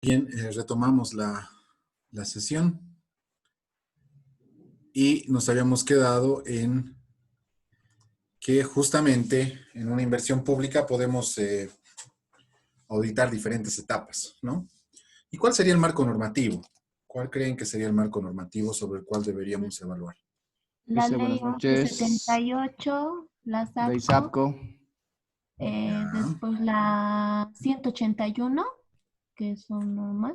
Bien, retomamos la sesión y nos habíamos quedado en que justamente en una inversión pública podemos auditar diferentes etapas, ¿no? ¿Y cuál sería el marco normativo? ¿Cuál creen que sería el marco normativo sobre el cual deberíamos evaluar? La Dice, ley buenas noches, 1178, la Ley SAPCO, SAPCO. Ya. después la 181, que son normas.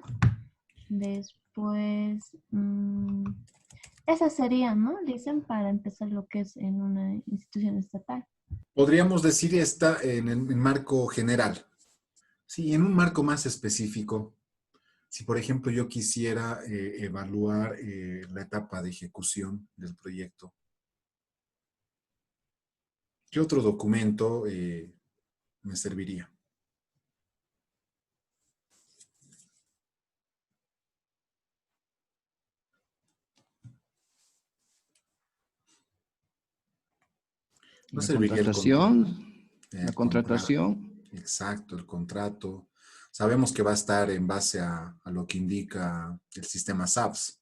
Después, esas serían, ¿no? Dicen para empezar lo que es en una institución estatal. Podríamos decir esta en el marco general. Sí, en un marco más específico. Si, por ejemplo, yo quisiera evaluar la etapa de ejecución del proyecto, ¿qué otro documento me serviría? No La serviría el contrato. contratación. La El contrato. contratación. Exacto, el contrato. Sabemos que va a estar en base a lo que indica el sistema SAPS,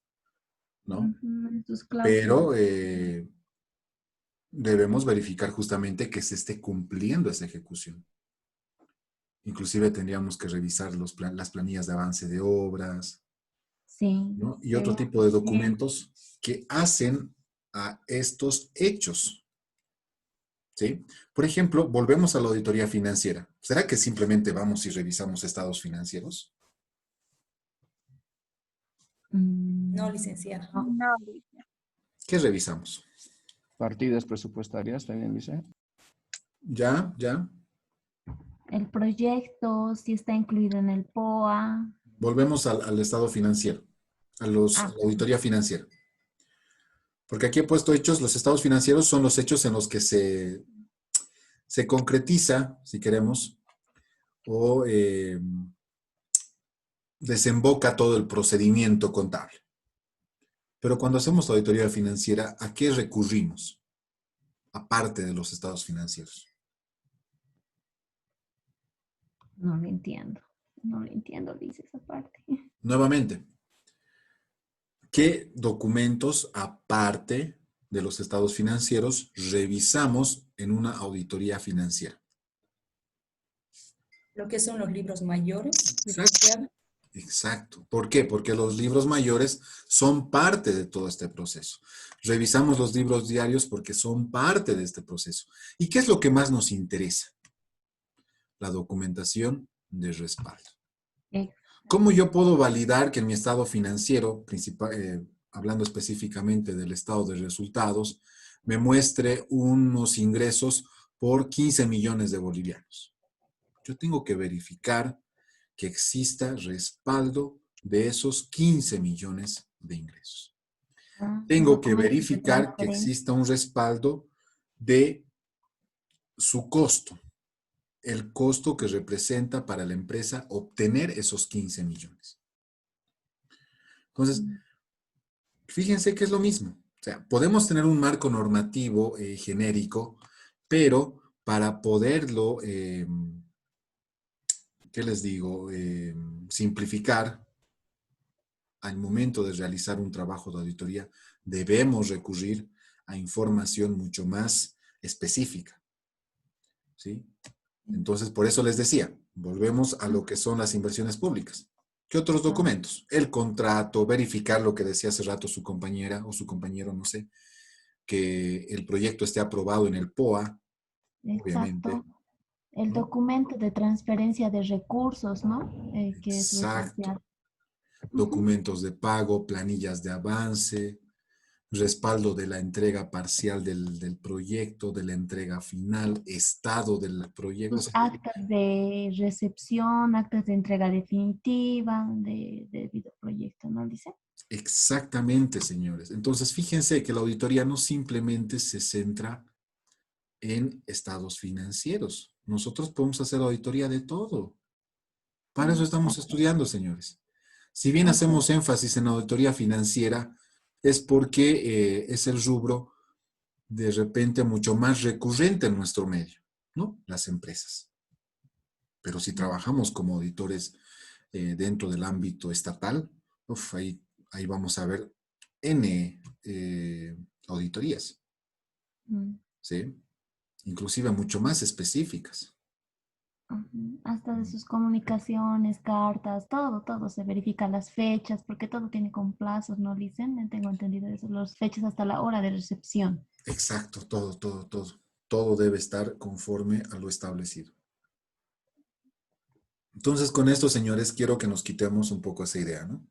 ¿no? Sus cláusulas. Pero debemos verificar justamente que se esté cumpliendo esa ejecución. Inclusive tendríamos que revisar las planillas de avance de obras, Sí, ¿no? Y otro sería tipo de bien. documentos que hacen a estos hechos, ¿sí? Por ejemplo, volvemos a la auditoría financiera. ¿Será que simplemente vamos y revisamos estados financieros? No, licenciado. No. ¿Qué revisamos? Partidas presupuestarias, también dice. Ya, ya. El proyecto, si está incluido en el POA. Volvemos al estado financiero, a la auditoría financiera. Porque aquí he puesto hechos, los estados financieros son los hechos en los que se concretiza, si queremos, o desemboca todo el procedimiento contable. Pero cuando hacemos auditoría financiera, ¿a qué recurrimos? Aparte de los estados financieros. No lo entiendo. No lo entiendo, dice esa parte. Nuevamente, ¿qué documentos, aparte de los estados financieros, revisamos en una auditoría financiera? Lo que son los libros mayores, Exacto. licenciado. Exacto. ¿Por qué? Porque los libros mayores son parte de todo este proceso. Revisamos los libros diarios porque son parte de este proceso. ¿Y qué es lo que más nos interesa? La documentación de respaldo. ¿Cómo yo puedo validar que en mi estado financiero, hablando específicamente del estado de resultados, me muestre unos ingresos por 15 millones de bolivianos? Yo tengo que verificar que exista respaldo de esos 15 millones de ingresos. Tengo que Documentos de verificar que transferencia. exista un respaldo de su costo, el costo que representa para la empresa obtener esos 15 millones. Entonces, fíjense que es lo mismo. O sea, podemos tener un marco normativo genérico, pero para poderlo, ¿qué les digo? Simplificar al momento de realizar un trabajo de auditoría, debemos recurrir a información mucho más específica, ¿sí? Entonces, por eso les decía, volvemos a lo que son las inversiones públicas. ¿Qué otros documentos? El contrato, verificar lo que decía hace rato su compañera o su compañero, no sé, que el proyecto esté aprobado en el POA, obviamente. Exacto. El ¿No? documento de transferencia de recursos, ¿no? Que es lo Exacto. esencial. Documentos de pago, planillas de avance, respaldo de la entrega parcial del proyecto, de la entrega final, estado del proyecto. O Sus sea, actas de recepción, actas de entrega definitiva de debido proyecto, ¿no dice? exactamente, señores. Entonces, fíjense que la auditoría no simplemente se centra en estados financieros. Nosotros podemos hacer auditoría de todo. Para eso estamos Exacto. estudiando, señores. Si bien Exacto. hacemos énfasis en auditoría financiera, es porque es el rubro de repente mucho más recurrente en nuestro medio, ¿no? Las empresas. Pero si trabajamos como auditores dentro del ámbito estatal, uf, ahí vamos a ver N auditorías, Mm, ¿sí? Inclusive mucho más específicas. ujú. Hasta de sus comunicaciones, cartas, todo se verifica, las fechas, porque todo tiene con plazos, ¿no, Licen? Tengo entendido eso, las fechas hasta la hora de recepción. Exacto, todo, todo, todo. Todo debe estar conforme a lo establecido. Entonces, con esto, señores, quiero que nos quitemos un poco esa idea, ¿no?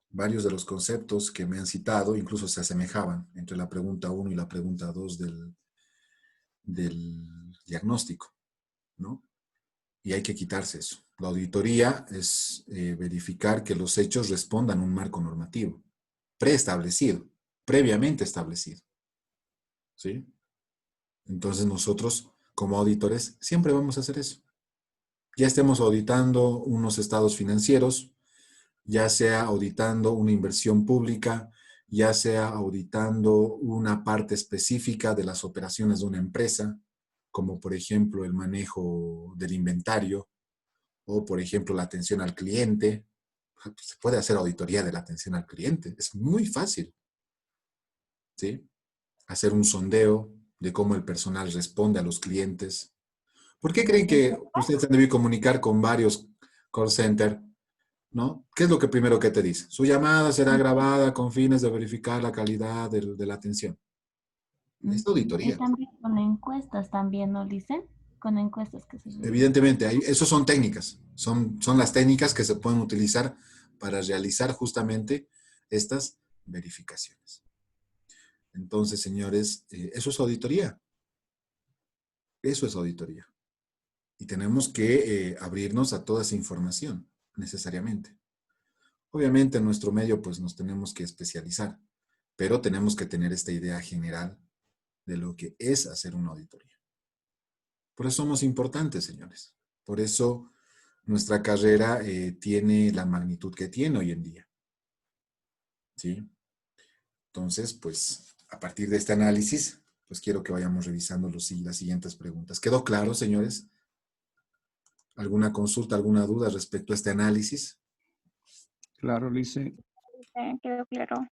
Varios de los conceptos que me han citado incluso se asemejaban entre la pregunta 1 y la pregunta 2 del diagnóstico, ¿no? Y hay que quitarse eso. La auditoría es verificar que los hechos respondan a un marco normativo preestablecido, previamente establecido, ¿sí? Entonces nosotros, como auditores, siempre vamos a hacer eso. Ya estemos auditando unos estados financieros, ya sea auditando una inversión pública, ya sea auditando una parte específica de las operaciones de una empresa, como por ejemplo el manejo del inventario o por ejemplo la atención al cliente. Se puede hacer auditoría de la atención al cliente, es muy fácil, ¿sí? Hacer un sondeo de cómo el personal responde a los clientes. ¿Por qué creen que ustedes han debido comunicar con varios call centers? ¿No? ¿Qué es lo que primero que te dice? Su llamada será grabada con fines de verificar la calidad de la atención. Es Ujú. Y auditoría. también con encuestas también, ¿no, Licen? Con encuestas que se realizan. Evidentemente, esos son técnicas. Son las técnicas que se pueden utilizar para realizar justamente estas verificaciones. Entonces, señores, eso es auditoría. Eso es auditoría. Y tenemos que abrirnos a toda esa información, necesariamente. Obviamente en nuestro medio pues nos tenemos que especializar, pero tenemos que tener esta idea general de lo que es hacer una auditoría. Por eso somos importantes, señores. Por eso nuestra carrera tiene la magnitud que tiene hoy en día. ¿Sí? Entonces, pues, a partir de este análisis, pues quiero que vayamos revisando las siguientes preguntas. ¿Quedó claro, señores? ¿Alguna consulta, alguna duda respecto a este análisis? Claro, Lice. Quedó claro.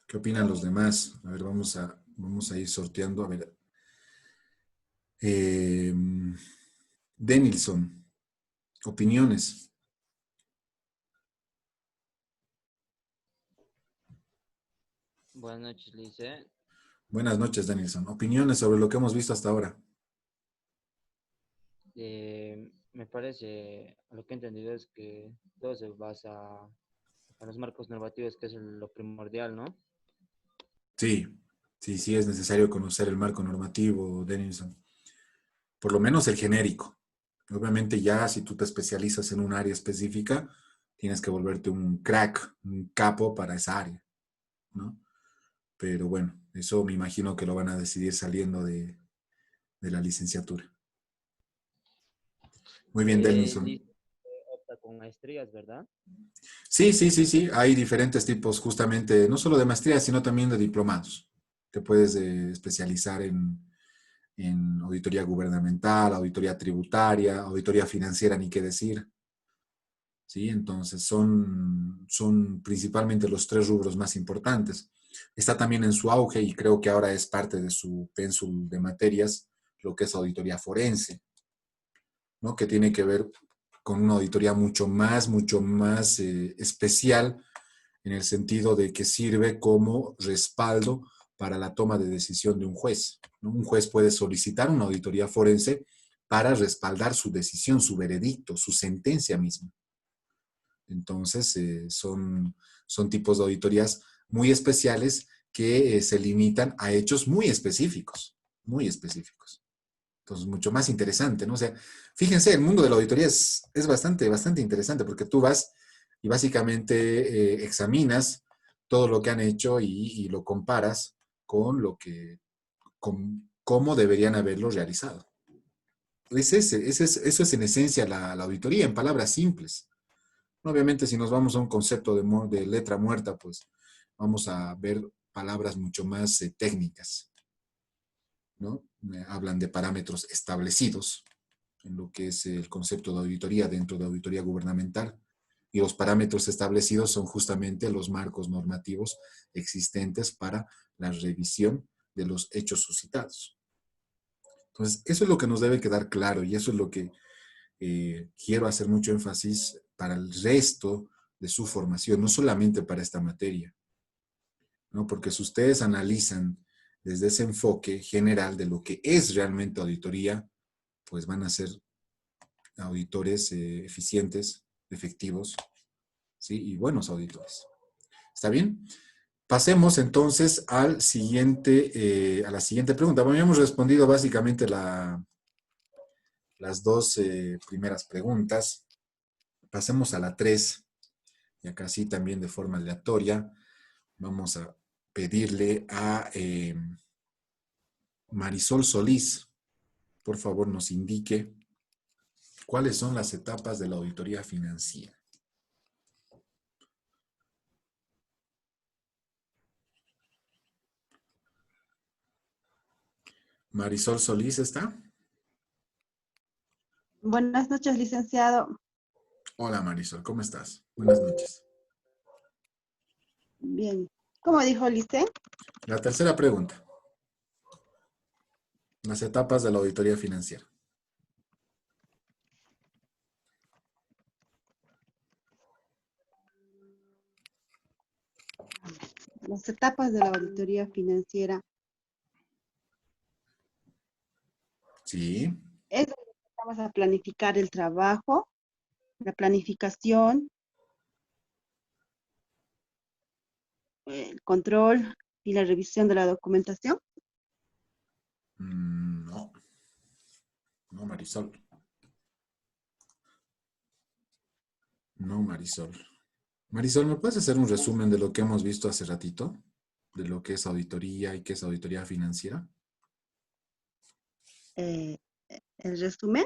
¿Qué opinan los demás? A ver, vamos a ir sorteando. A ver. Eh, Denilson, opiniones. Buenas noches, Lice. Buenas noches, Denilson. Opiniones sobre lo que hemos visto hasta ahora. Me parece, lo que he entendido es que todo se basa a los marcos normativos, que es lo primordial, ¿no? Sí, sí, es necesario conocer el marco normativo, Denilson. Por lo menos el genérico. Obviamente ya si tú te especializas en un área específica, tienes que volverte un crack, un capo para esa área, ¿no? Pero bueno, eso me imagino que lo van a decidir saliendo de la licenciatura. Muy bien, Denilson. Lice opta con maestrías, ¿verdad? Sí. Hay diferentes tipos justamente, no solo de maestría, sino también de diplomados. Te puedes especializar en auditoría gubernamental, auditoría tributaria, auditoría financiera, ni qué decir. ¿Sí? Entonces son principalmente los tres rubros más importantes. Está también en su auge y creo que ahora es parte de su pénsul de materias, lo que es auditoría forense, ¿no? Que tiene que ver con una auditoría mucho más especial en el sentido de que sirve como respaldo para la toma de decisión de un juez, ¿no? Un juez puede solicitar una auditoría forense para respaldar su decisión, su veredicto, su sentencia misma. Entonces, son tipos de auditorías muy especiales que se limitan a hechos muy específicos, muy específicos. Entonces, mucho más interesante, ¿no? O sea, fíjense, el mundo de la auditoría es bastante interesante porque tú vas y básicamente examinas todo lo que han hecho y lo comparas con con cómo deberían haberlo realizado. Eso es en esencia la auditoría, en palabras simples. Obviamente, si nos vamos a un concepto de letra muerta, pues vamos a ver palabras mucho más técnicas, ¿no? Hablan de parámetros establecidos, en lo que es el concepto de auditoría dentro de auditoría gubernamental. Y los parámetros establecidos son justamente los marcos normativos existentes para la revisión de los hechos suscitados. Entonces, eso es lo que nos debe quedar claro y eso es lo que quiero hacer mucho énfasis para el resto de su formación, no solamente para esta materia, ¿no? Porque si ustedes analizan desde ese enfoque general de lo que es realmente auditoría, pues van a ser auditores eficientes, efectivos, ¿sí? Y buenos auditores. ¿Está bien? Pasemos entonces al siguiente, a la siguiente pregunta. Bueno, ya hemos respondido básicamente las dos primeras preguntas. Pasemos a la 3, y acá sí también de forma aleatoria. Vamos a pedirle a Marisol Solís, por favor, nos indique cuáles son las etapas de la auditoría financiera. Marisol Solís, ¿está? Buenas noches, licenciado. Hola Marisol, ¿cómo estás? Buenas noches. Bien. ¿Cómo dijo Lice? La tercera pregunta. Las etapas de la auditoría financiera. Las etapas de la auditoría financiera. Sí. Es donde vamos a planificar el trabajo, la planificación, el control y la revisión de la documentación. No. No, Marisol. No, Marisol. Marisol, ¿me puedes hacer un resumen de lo que hemos visto hace ratito? De lo que es auditoría y qué es auditoría financiera. El resumen.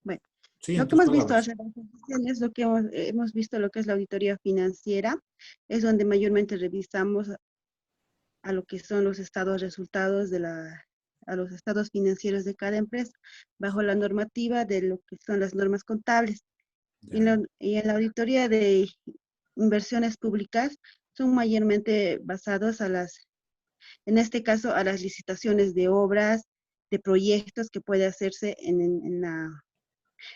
Bueno, Sí, en lo que tus hemos visto palabras. hace es lo que hemos visto lo que es la auditoría financiera, es donde mayormente revisamos a lo que son los estados resultados a los estados financieros de cada empresa, bajo la normativa de lo que son las normas contables. Ya. Y en la auditoría de inversiones públicas son mayormente basados en este caso, a las licitaciones de obras, de proyectos que puede hacerse en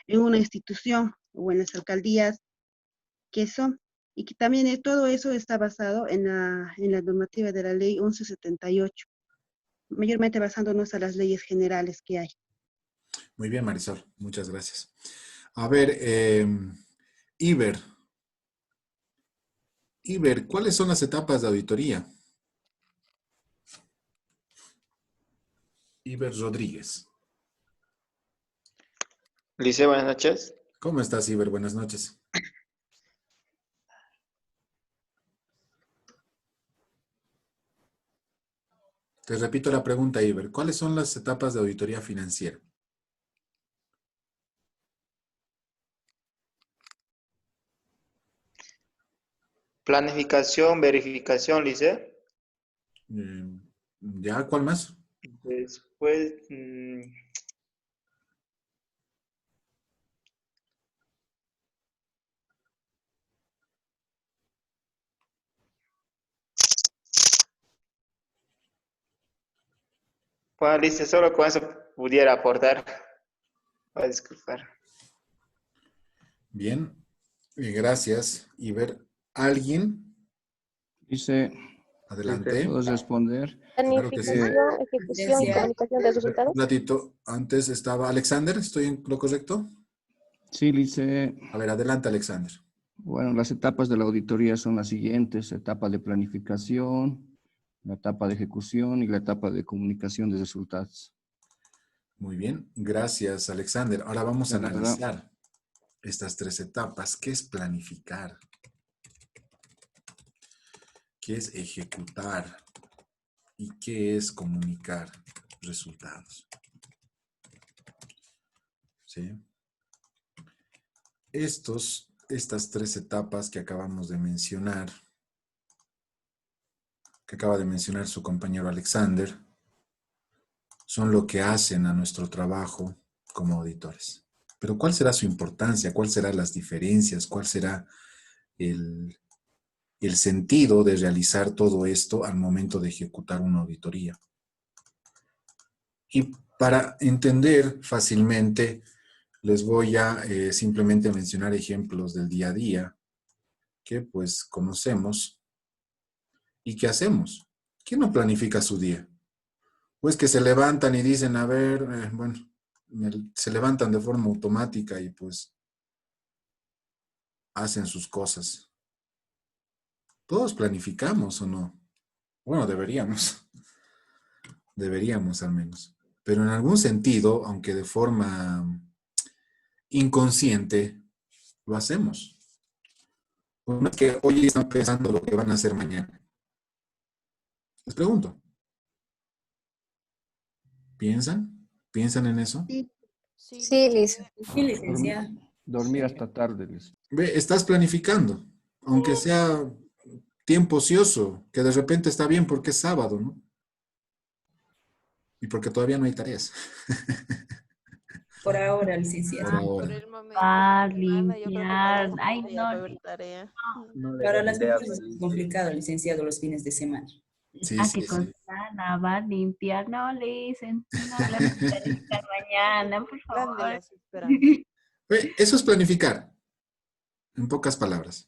una institución o en las alcaldías que son, y que también todo eso está basado en la normativa de la ley 1178, mayormente basándonos a las leyes generales que hay. Muy bien, Marisol. Muchas gracias. A ver, Iber. Iber, ¿cuáles son las etapas de auditoría? Iber Rodríguez. Lice, buenas noches. ¿Cómo estás, Iber? Buenas noches. Te repito la pregunta, Iber. ¿Cuáles son las etapas de auditoría financiera? Planificación, verificación, Lice. ¿Ya? ¿Cuál más? Después, bueno, Lice, solo con eso pudiera aportar. Voy a disculpar. Bien. Gracias, Iber. ¿Alguien? Dice, Adelante. ¿puedo responder? Claro que sí. Planificación, ejecución y Licenciada. comunicación de resultados. Un ratito. Antes estaba Alexander. ¿Estoy en lo correcto? Sí, Lice. A ver, adelante, Alexander. Bueno, las etapas de la auditoría son las siguientes: etapa de planificación, la etapa de ejecución y la etapa de comunicación de resultados. Muy bien. Gracias, Alexander. Ahora vamos a De nada. analizar estas tres etapas. ¿Qué es planificar? ¿Qué es ejecutar? ¿Y qué es comunicar resultados? ¿Sí? Estas tres etapas que acabamos de mencionar, que acaba de mencionar su compañero Alexander, son lo que hacen a nuestro trabajo como auditores. Pero ¿cuál será su importancia? ¿Cuáles serán las diferencias? ¿Cuál será el, el sentido de realizar todo esto al momento de ejecutar una auditoría? Y para entender fácilmente, les voy a simplemente mencionar ejemplos del día a día que pues conocemos y que hacemos. ¿Quién no planifica su día? Pues que se levantan y dicen, a ver, bueno, se levantan de forma automática y pues hacen sus cosas. Todos planificamos o no. Bueno, deberíamos. Deberíamos al menos. Pero en algún sentido, aunque de forma inconsciente, lo hacemos. No es que hoy están pensando lo que van a hacer mañana. Les pregunto, ¿piensan? ¿Piensan en eso? Sí, Sí, Lisa. Sí, licenciada. Dormir hasta tarde, Liz. Ve, estás planificando, aunque sea tiempo ocioso, que de repente está bien porque es sábado, ¿no? Y porque todavía no hay tareas. Por ahora, Por licenciada. Lavar, ahora. limpiar. Ay, no. Para las mujeres es muy complicado, licenciado, los fines de semana. Sí, Qué sí, cosa, sí. lavar, limpiar. No le dicen. No hablamos de planificar mañana, por favor. Ve, eso es planificar, en pocas palabras.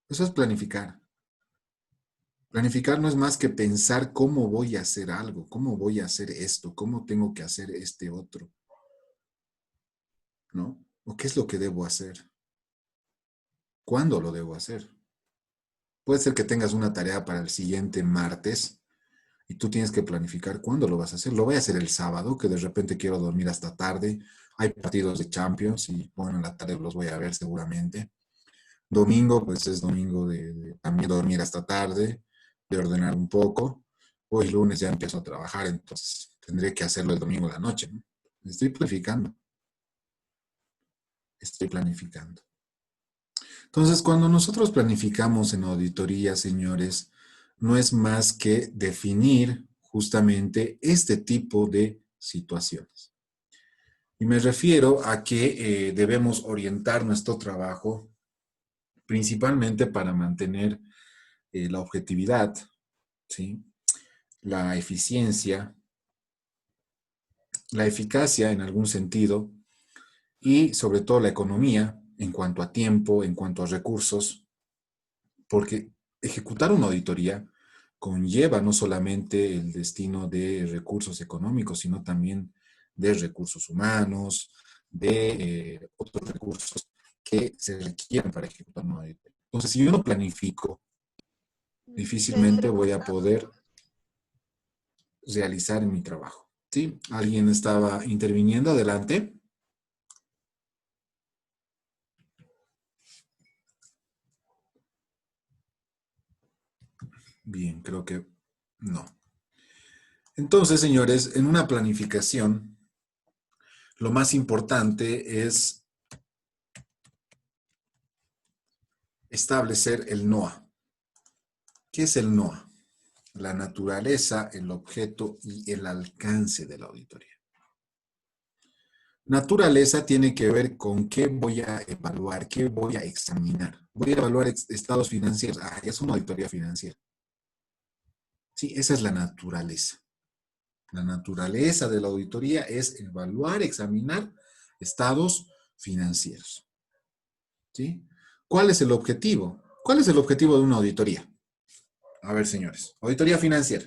Eso es planificar. Planificar no es más que pensar cómo voy a hacer algo, cómo voy a hacer esto, cómo tengo que hacer este otro, ¿no? O qué es lo que debo hacer, cuándo lo debo hacer. Puede ser que tengas una tarea para el siguiente martes y tú tienes que planificar cuándo lo vas a hacer. Lo voy a hacer el sábado, que de repente quiero dormir hasta tarde. Hay partidos de Champions y bueno, en la tarde los voy a ver seguramente. Domingo, pues es domingo de también dormir hasta tarde, de ordenar un poco. Hoy lunes ya empiezo a trabajar, entonces tendré que hacerlo el domingo de la noche, ¿no? Estoy planificando. Estoy planificando. Entonces, cuando nosotros planificamos en auditoría, señores, no es más que definir justamente este tipo de situaciones. Y me refiero a que debemos orientar nuestro trabajo principalmente para mantener la objetividad, ¿sí? La eficiencia, la eficacia en algún sentido y sobre todo la economía en cuanto a tiempo, en cuanto a recursos, porque ejecutar una auditoría conlleva no solamente el destino de recursos económicos, sino también de recursos humanos, de otros recursos que se requieren para ejecutar una auditoría. Entonces, si yo no planifico, difícilmente voy a poder realizar mi trabajo. ¿Sí? ¿Alguien estaba interviniendo? Adelante. Bien, creo que no. Entonces, señores, en una planificación, lo más importante es establecer el NOA. ¿Qué es el NOA? La naturaleza, el objeto y el alcance de la auditoría. Naturaleza tiene que ver con qué voy a evaluar, qué voy a examinar. Voy a evaluar estados financieros. Ah, es una auditoría financiera. Sí, esa es la naturaleza. La naturaleza de la auditoría es evaluar, examinar estados financieros. ¿Sí? ¿Cuál es el objetivo? ¿Cuál es el objetivo de una auditoría? A ver, señores. Auditoría financiera.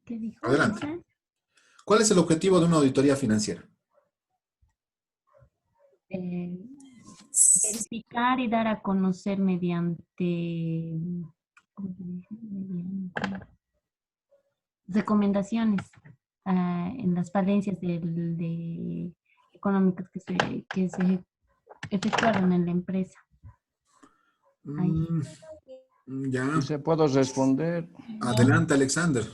¿Qué dijo? Adelante. ¿Cuál es el objetivo de una auditoría financiera? Verificar y dar a conocer mediante, ¿cómo se dice? Mediante recomendaciones en las falencias económicas que se efectuaron en la empresa. Ya. ¿Se puedo responder? Adelante, Alexander.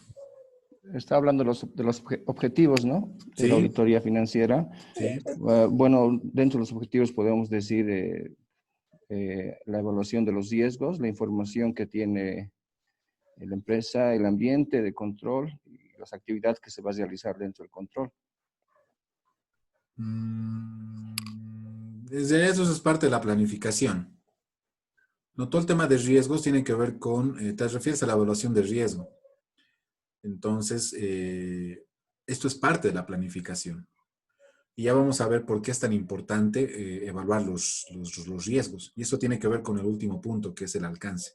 Está hablando de los objetivos, ¿no? De la Sí. auditoría financiera. Sí. Bueno, dentro de los objetivos podemos decir la evaluación de los riesgos, la información que tiene la empresa, el ambiente de control y las actividades que se va a realizar dentro del control. Desde eso es parte de la planificación. No, todo el tema de riesgos tiene que ver con, te refieres a la evaluación de riesgo. Entonces, esto es parte de la planificación. Y ya vamos a ver por qué es tan importante evaluar los riesgos. Y eso tiene que ver con el último punto, que es el alcance.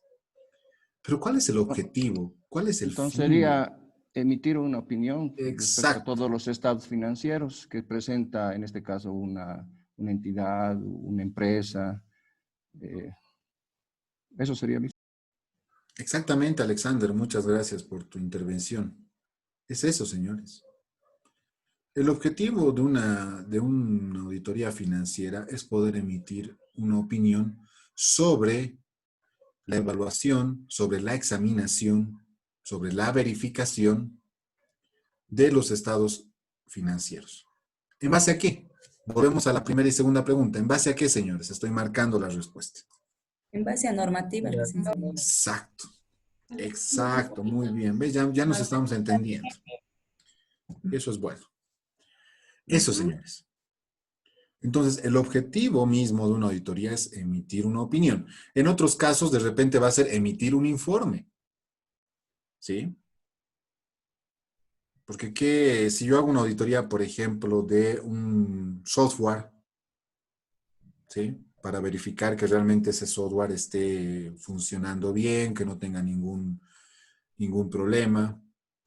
Pero ¿cuál es el objetivo? ¿Cuál es el Entonces fin? sería emitir una opinión respecto a Exacto. todos los estados financieros que presenta, en este caso, una entidad, una empresa. Eso sería listo. Exactamente, Alexander. Muchas gracias por tu intervención. Es eso, señores. El objetivo de una auditoría financiera es poder emitir una opinión sobre la evaluación, sobre la examinación, sobre la verificación de los estados financieros. ¿En base a qué? Volvemos a la primera y segunda pregunta. ¿En base a qué, señores? Estoy marcando la respuesta. En base a normativa, licenciado. Exacto. Exacto. Muy bien. ¿Ves? Ya nos estamos entendiendo. Eso es bueno. Eso, señores. Entonces, el objetivo mismo de una auditoría es emitir una opinión. En otros casos, de repente va a ser emitir un informe. ¿Sí? Porque si yo hago una auditoría, por ejemplo, de un software, ¿sí? Para verificar que realmente ese software esté funcionando bien, que no tenga ningún problema,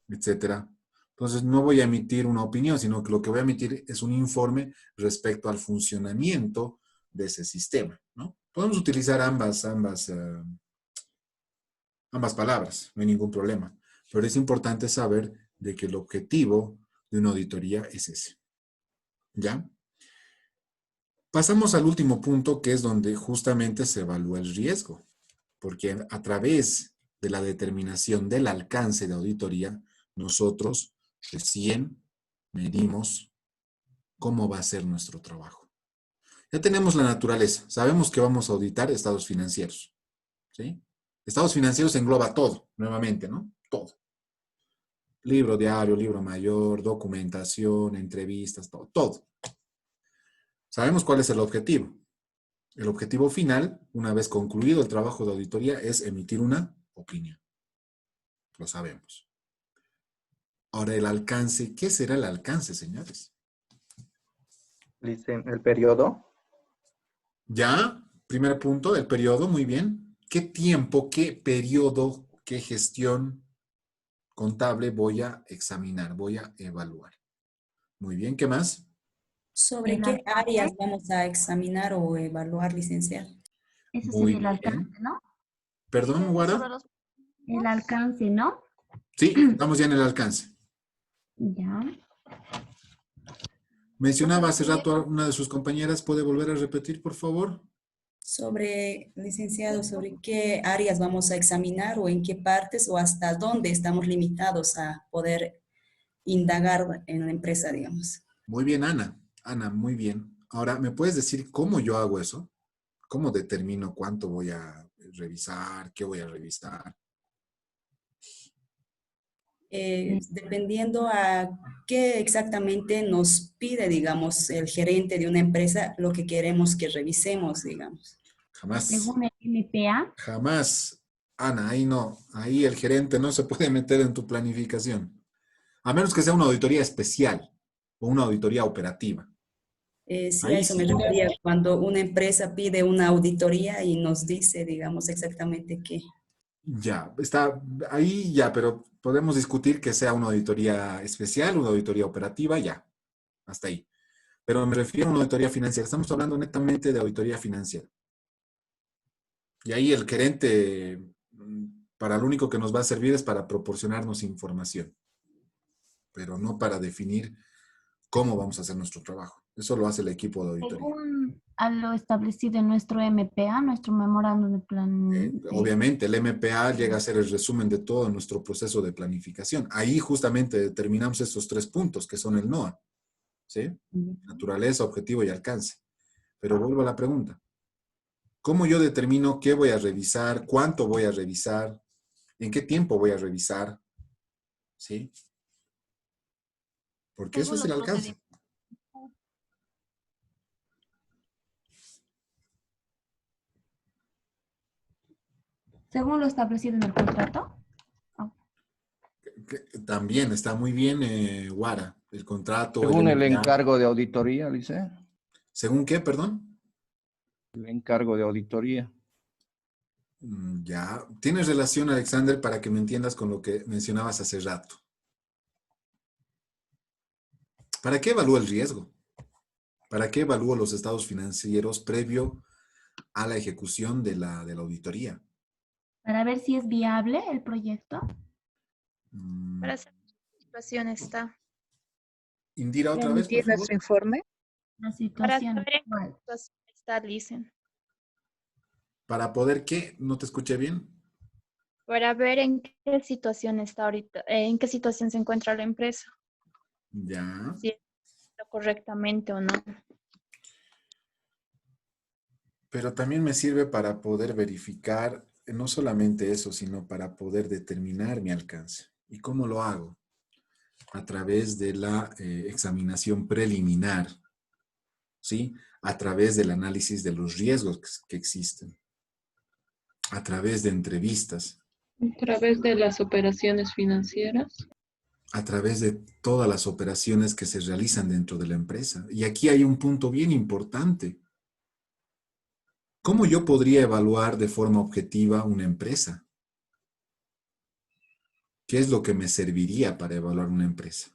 etcétera. Entonces, no voy a emitir una opinión, sino que lo que voy a emitir es un informe respecto al funcionamiento de ese sistema, ¿no? Podemos utilizar ambas palabras, no hay ningún problema. Pero es importante saber de que el objetivo de una auditoría es ese. ¿Ya? Pasamos al último punto, que es donde justamente se evalúa el riesgo. Porque a través de la determinación del alcance de auditoría, nosotros recién medimos cómo va a ser nuestro trabajo. Ya tenemos la naturaleza. Sabemos que vamos a auditar estados financieros. ¿Sí? Estados financieros engloba todo, nuevamente, ¿no? Todo. Libro diario, libro mayor, documentación, entrevistas, todo, todo. Sabemos cuál es el objetivo. El objetivo final, una vez concluido el trabajo de auditoría, es emitir una opinión. Lo sabemos. Ahora, el alcance. ¿Qué será el alcance, señores? El periodo. Ya, primer punto, el periodo, muy bien. ¿Qué tiempo, qué periodo, qué gestión contable voy a examinar, voy a evaluar? Muy bien, ¿qué más? ¿Sobre El qué áreas alcance, vamos a examinar o evaluar, licenciado? eso Muy sería el bien. alcance, ¿no? ¿Perdón, Guara? El alcance, ¿no? Sí, estamos ya en el alcance. Ya. Mencionaba hace rato a una de sus compañeras, ¿puede volver a repetir, por favor? Sobre, licenciado, sobre qué áreas vamos a examinar o en qué partes o hasta dónde estamos limitados a poder indagar en la empresa, digamos. Muy bien, Ana. Ana, muy bien. Ahora, ¿me puedes decir cómo yo hago eso? ¿Cómo determino cuánto voy a revisar? ¿Qué voy a revisar? Dependiendo a qué exactamente nos pide, digamos, el gerente de una empresa, lo que queremos que revisemos, digamos. Jamás. Según el MPA. Jamás. Ana, ahí no. Ahí el gerente no se puede meter en tu planificación. A menos que sea una auditoría especial o una auditoría operativa. Sí, a Ahí eso me sí. refería, cuando una empresa pide una auditoría y nos dice, digamos, exactamente qué. Ya, está ahí ya, pero podemos discutir que sea una auditoría especial, una auditoría operativa, ya. Hasta ahí. Pero me refiero a una auditoría financiera. Estamos hablando netamente de auditoría financiera. Y ahí el gerente, para lo único que nos va a servir es para proporcionarnos información, pero no para definir cómo vamos a hacer nuestro trabajo. Eso lo hace el equipo de auditoría. Según a lo establecido en nuestro MPA, nuestro memorándum de plan. Obviamente, el MPA llega a ser el resumen de todo nuestro proceso de planificación. Ahí justamente determinamos estos 3 puntos, que son el NOA. ¿Sí? Naturaleza, objetivo y alcance. Pero vuelvo a la pregunta. ¿Cómo yo determino qué voy a revisar, cuánto voy a revisar, en qué tiempo voy a revisar? ¿Sí? Porque eso es el alcance. Según lo establecido en el contrato. También está muy bien, Guara, el contrato. Según el empleado. encargo de auditoría, dice. ¿Según qué, perdón? El encargo de auditoría. Ya. Tienes relación, Alexander, para que me entiendas con lo que mencionabas hace rato. ¿Para qué evalúo el riesgo? ¿Para qué evalúo los estados financieros previo a la ejecución de la auditoría? Para ver si es viable el proyecto. Para saber qué situación está. Indira, otra vez, por ¿Emitir favor. nuestro informe? La Para situación saber en qué actual. situación está, dicen. ¿Para poder qué? ¿No te escuché bien? Para ver en qué situación está ahorita, en qué situación se encuentra la empresa. Ya. Si está correctamente o no. Pero también me sirve para poder verificar, no solamente eso, sino para poder determinar mi alcance. ¿Y cómo lo hago? A través de la examinación preliminar, ¿sí? A través del análisis de los riesgos que existen, a través de entrevistas, A través de las operaciones financieras. a través de todas las operaciones que se realizan dentro de la empresa. Y aquí hay un punto bien importante. ¿Cómo yo podría evaluar de forma objetiva una empresa? ¿Qué es lo que me serviría para evaluar una empresa?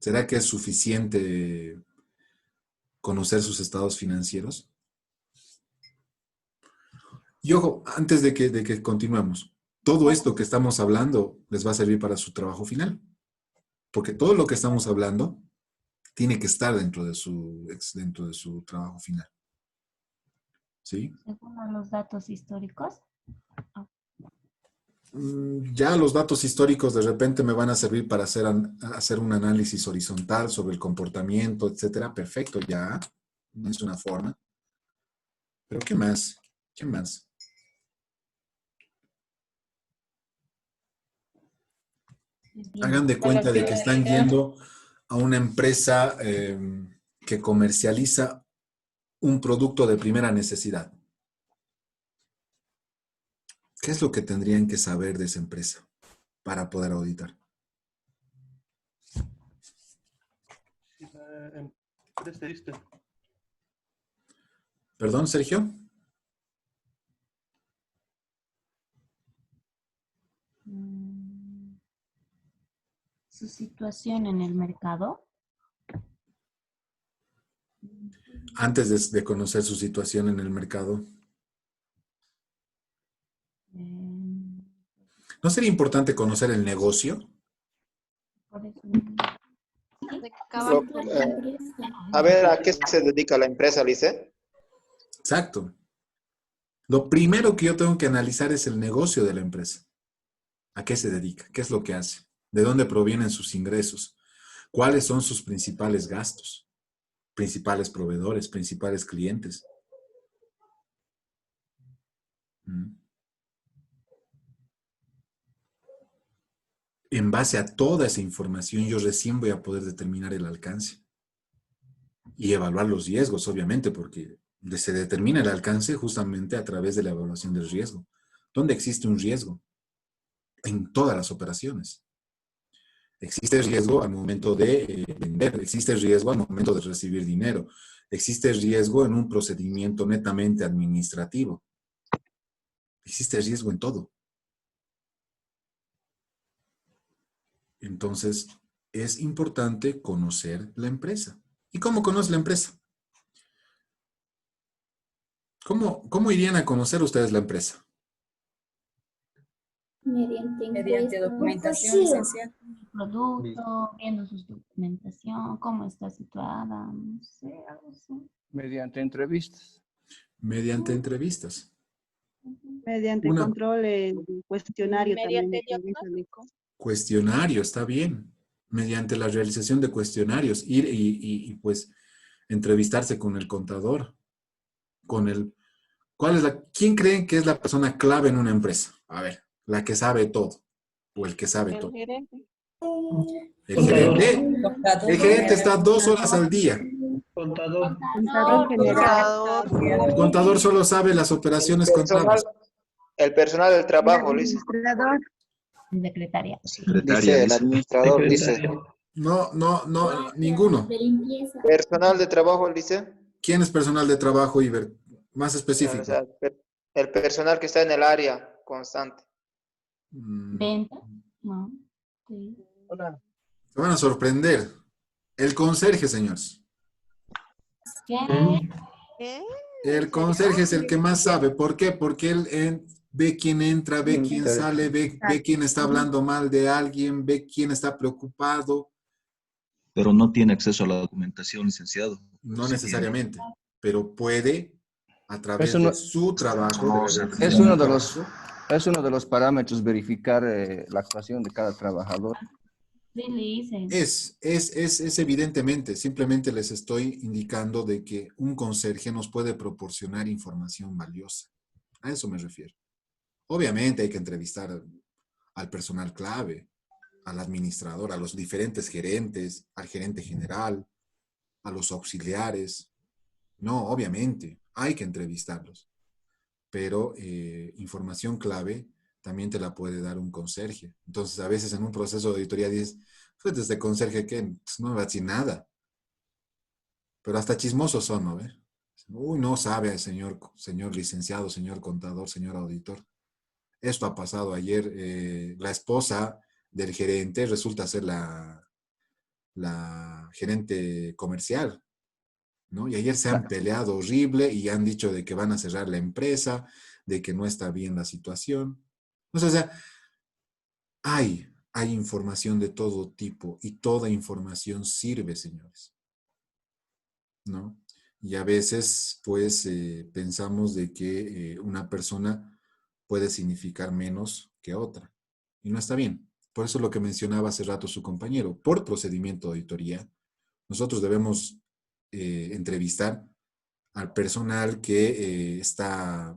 ¿Será que es suficiente conocer sus estados financieros? Y ojo, antes de que continuemos, todo esto que estamos hablando les va a servir para su trabajo final. Porque todo lo que estamos hablando tiene que estar dentro de su trabajo final. ¿Sí? Según los datos históricos. Ya los datos históricos de repente me van a servir para hacer un análisis horizontal sobre el comportamiento, etcétera. Perfecto, ya. Es una forma. Pero ¿qué más? ¿Qué más? Hagan de cuenta de que están yendo a una empresa que comercializa un producto de primera necesidad. ¿Qué es lo que tendrían que saber de esa empresa para poder auditar? ¿Perdón, Sergio? Su situación en el mercado. Antes de conocer su situación en el mercado. ¿No sería importante conocer el negocio? A ver, ¿a qué se dedica la empresa, Lice? Exacto. Lo primero que yo tengo que analizar es el negocio de la empresa. ¿A qué se dedica? ¿Qué es lo que hace? ¿De dónde provienen sus ingresos? ¿Cuáles son sus principales gastos? Principales proveedores, principales clientes. En base a toda esa información, yo recién voy a poder determinar el alcance. Y evaluar los riesgos, obviamente, porque se determina el alcance justamente a través de la evaluación del riesgo. ¿Dónde existe un riesgo? En todas las operaciones. Existe riesgo al momento de vender, existe riesgo al momento de recibir dinero, existe riesgo en un procedimiento netamente administrativo. Existe riesgo en todo. Entonces, es importante conocer la empresa. ¿Y cómo conoce la empresa? ¿Cómo irían a conocer ustedes la empresa? Mediante documentación, licenciado. Producto, viendo su documentación, cómo está situada, no sé, algo así. Mediante entrevistas. Mediante entrevistas. Mediante control, cuestionario también. Cuestionario, está bien. Mediante la realización de cuestionarios, ir y pues entrevistarse con el contador, ¿quién creen que es la persona clave en una empresa? A ver, la que sabe todo, o el que sabe todo. El gerente está 2 horas al día. Contador general. El contador solo sabe las operaciones contables. El personal del El trabajo, dice. administrador. Secretaria. Secretaria, Dice el dice. administrador, dice. Secretario. No, ninguno. Personal de trabajo, dice. ¿Quién es personal de trabajo, Iber? Más O específico. sea, el personal que está en el área constante. ¿Venta? No. Sí. Se van a sorprender. El conserje, señores. ¿Qué? El conserje es el que más sabe. ¿Por qué? Porque él ve quién entra, ve quién sale, ve quién está hablando mal de alguien, ve quién está preocupado. Pero no tiene acceso a la documentación, licenciado. No Sí necesariamente, pero puede, a través Eso no- de su trabajo, Es uno de los parámetros verificar la actuación de cada trabajador. Sí, le dicen. es evidentemente, simplemente les estoy indicando de que un conserje nos puede proporcionar información valiosa. A eso me refiero. Obviamente hay que entrevistar al personal clave, al administrador, a los diferentes gerentes, al gerente general, a los auxiliares. No, obviamente, hay que entrevistarlos. Pero información clave también te la puede dar un conserje. Entonces, a veces en un proceso de auditoría dices, pues este conserje que no me va a decir nada. Pero hasta chismosos son, ¿no? Uy, no sabe, señor licenciado, señor contador, señor auditor. Esto ha pasado ayer. La esposa del gerente resulta ser la gerente comercial, ¿no? Y ayer se han peleado horrible y han dicho de que van a cerrar la empresa, de que no está bien la situación. O sea, hay información de todo tipo y toda información sirve, señores, ¿no? Y a veces, pues, pensamos de que una persona puede significar menos que otra. Y no está bien. Por eso lo que mencionaba hace rato su compañero, por procedimiento de auditoría, nosotros debemos entrevistar al personal que está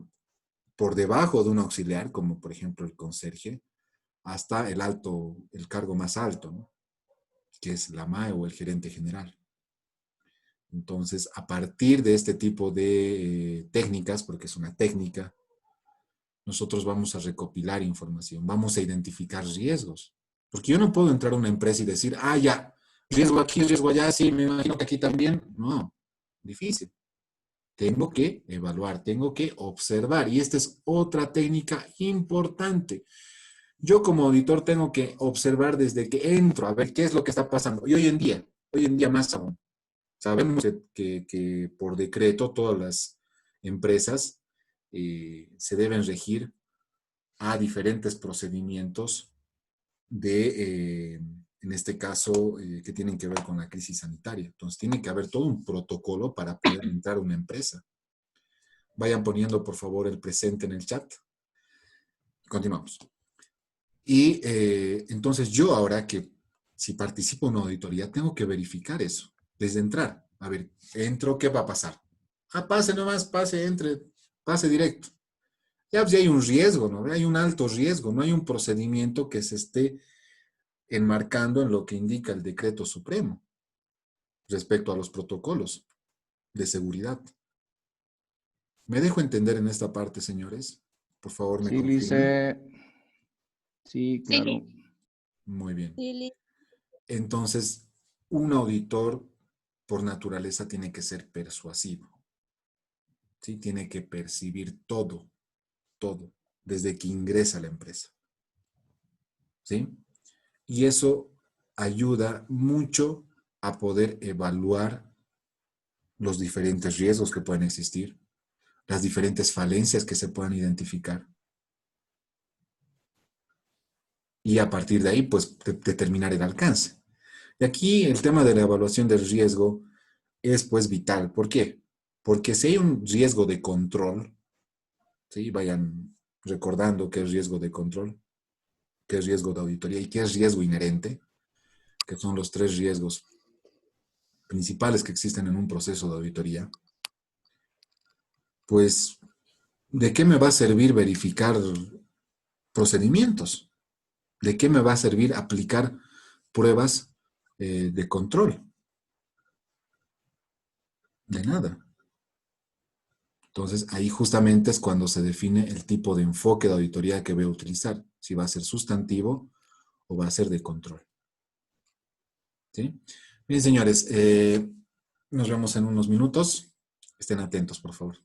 por debajo de un auxiliar, como por ejemplo el conserje, hasta el cargo más alto, ¿no? Que es la MAE o el gerente general. Entonces, a partir de este tipo de técnicas, porque es una técnica, nosotros vamos a recopilar información, vamos a identificar riesgos. Porque yo no puedo entrar a una empresa y decir, ya, riesgo aquí, riesgo allá, sí, me imagino que aquí también. No, difícil. Tengo que evaluar, tengo que observar. Y esta es otra técnica importante. Yo como auditor tengo que observar desde que entro a ver qué es lo que está pasando. Y hoy en día más aún. Sabemos que por decreto todas las empresas se deben regir a diferentes procedimientos en este caso, que tienen que ver con la crisis sanitaria. Entonces, tiene que haber todo un protocolo para poder entrar a una empresa. Vayan poniendo, por favor, el presente en el chat. Continuamos. Y entonces yo ahora que si participo en una auditoría, tengo que verificar eso desde entrar. A ver, entro, ¿qué va a pasar? Pase nomás, pase directo. Ya pues, hay un riesgo, ¿no? Hay un alto riesgo, no hay un procedimiento que se esté enmarcando en lo que indica el decreto supremo respecto a los protocolos de seguridad. ¿Me dejo entender en esta parte, señores? Por favor, me Sí, confirman. Lice. Sí, Sí. claro. Muy bien. Entonces, un auditor por naturaleza tiene que ser persuasivo. ¿Sí? Tiene que percibir todo, desde que ingresa a la empresa. ¿Sí? Y eso ayuda mucho a poder evaluar los diferentes riesgos que pueden existir, las diferentes falencias que se puedan identificar. Y a partir de ahí, pues, determinar el alcance. Y aquí el tema de la evaluación del riesgo es, pues, vital. ¿Por qué? Porque si hay un riesgo de control, ¿sí? Vayan recordando qué es riesgo de control, qué es riesgo de auditoría y qué es riesgo inherente, que son los tres riesgos principales que existen en un proceso de auditoría. Pues, ¿de qué me va a servir verificar procedimientos? ¿De qué me va a servir aplicar pruebas de control? De nada. Entonces, ahí justamente es cuando se define el tipo de enfoque de auditoría que voy a utilizar, si va a ser sustantivo o va a ser de control. ¿Sí? Bien, señores, nos vemos en unos minutos. Estén atentos, por favor.